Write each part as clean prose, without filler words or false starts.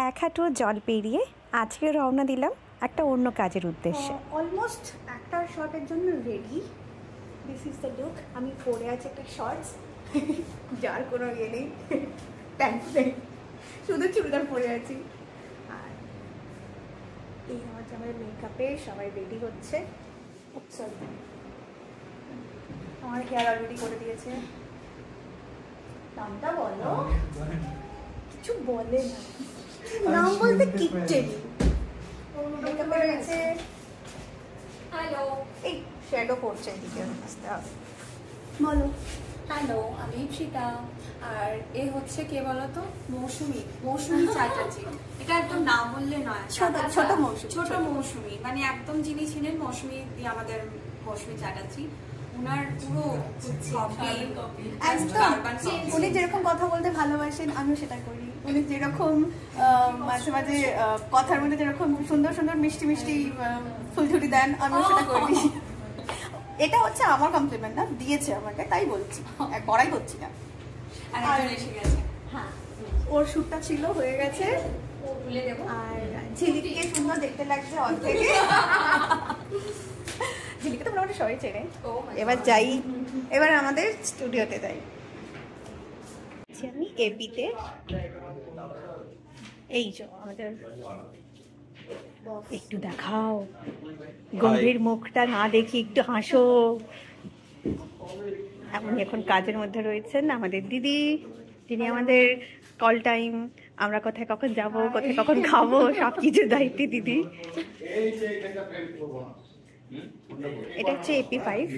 এক হাঁটু জল পেরিয়ে আজকে রওনা দিলাম একটা অন্য কাজের উদ্দেশ্যে। অলমোস্ট একটা শর্টের জন্য ready. This is the look. আমি পরে আছি একটা শর্টস, যার কোনো ইয়ে নেই, প্যান্ট নেই, শুধু চুড়িদার পরে আছি। আর এই হচ্ছে আমাদের মেকআপে সবাই রেডি হচ্ছে। আমার হেয়ার অলরেডি করে দিয়েছে। নামটা বলো। কিছু বলে না, নাম বলতে কিচ্ছু মেকআপে রয়েছে। হ্যালো, এই শ্যাডো করছে এদিকে আসতে হবে। বলো। হ্যালো, আমি ইপসিতা। আর এ হচ্ছে কে বলতো? মৌসুমী চ্যাটার্জি। এটা একদম নাম বললে নয়, ছোট মৌসুমী, মানে একদম যিনি ছিলেন মৌসুমী আমাদের মৌসুমী চ্যাটার্জি। ওনার পুরো উনি যেরকম কথা বলতে ভালোবাসেন আমিও সেটা করি। উনি যেরকম মাঝে মাঝে কথার মধ্যে যেরকম সুন্দর সুন্দর মিষ্টি মিষ্টি ফুলঝুরি দেন আমিও সেটা করি। এটা হচ্ছে আমার কমপ্লিমেন্ট না, দিয়েছে আমাকে, তাই বলছি, বড়াই করছি না। আর এসে গেছে। হ্যাঁ, ওর শ্যুটটা ছিল, হয়ে গেছে। আর ঝিলিককে সুন্দর দেখতে লাগছে অর্ধেকে। ঝিলিকে তো মোটামুটি সবাই চেনে। এবার যাই, এবার আমাদের স্টুডিওতে যাই। আমি এপিতে, এই যে আমাদের, একটু দেখাও, গম্ভীর মুখটা না দেখি একটু হাসো। এখন কাজের মধ্যে রয়েছেন আমাদের দিদি, যিনি আমাদের কল টাইম, আমরা কোথায় কখন যাব, কোথায় কখন খাবো, সব কিছু দায়িত্বে দিদি। এটা হচ্ছে AP5।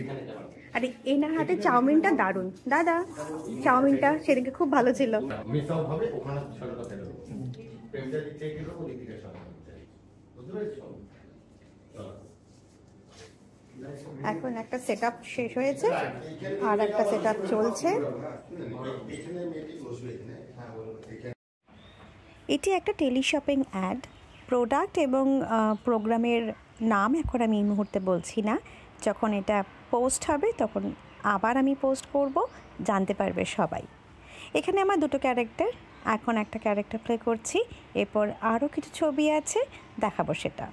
আর এনার হাতে চাউমিনটা দারুণ। দাদা, চাউমিনটা সেদিনকে খুব ভালো ছিল। এখন একটা সেটআপ শেষ হয়েছে আর একটা সেটআপ চলছে। এটি একটা টেলিশপিং অ্যাড। প্রোডাক্ট এবং প্রোগ্রামের নাম এখন আমি এই মুহূর্তে বলছি না। যখন এটা পোস্ট হবে তখন আবার আমি পোস্ট করব, জানতে পারবে সবাই। এখানে আমার দুটো ক্যারেক্টার, এখন একটা ক্যারেক্টার প্লে করছি, এরপর আরও কিছু ছবি আছে, দেখাবো সেটা।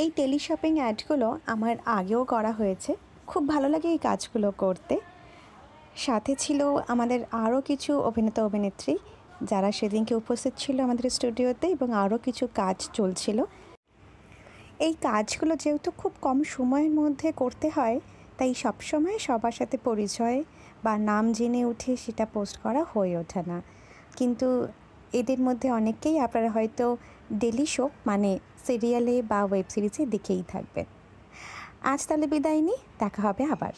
এই টেলিশপিং অ্যাডগুলো আমার আগেও করা হয়েছে, খুব ভালো লাগে এই কাজগুলো করতে। সাথে ছিল আমাদের আরও কিছু অভিনেতা অভিনেত্রী যারা সেদিনকে উপস্থিত ছিল আমাদের স্টুডিওতে, এবং আরও কিছু কাজ চলছিল। এই কাজগুলো যেহেতু খুব কম সময়ের মধ্যে করতে হয়, তাই সবসময় সবার সাথে পরিচয় বা নাম জেনে উঠে সেটা পোস্ট করা হয়ে ওঠে না। কিন্তু এদের মধ্যে অনেককেই আপনারা হয়তো ডেলি শো মানে সিরিয়ালে বা ওয়েব সিরিজে দেখেই থাকবেন। আজ তাহলে বিদায় নিই, দেখা হবে আবার।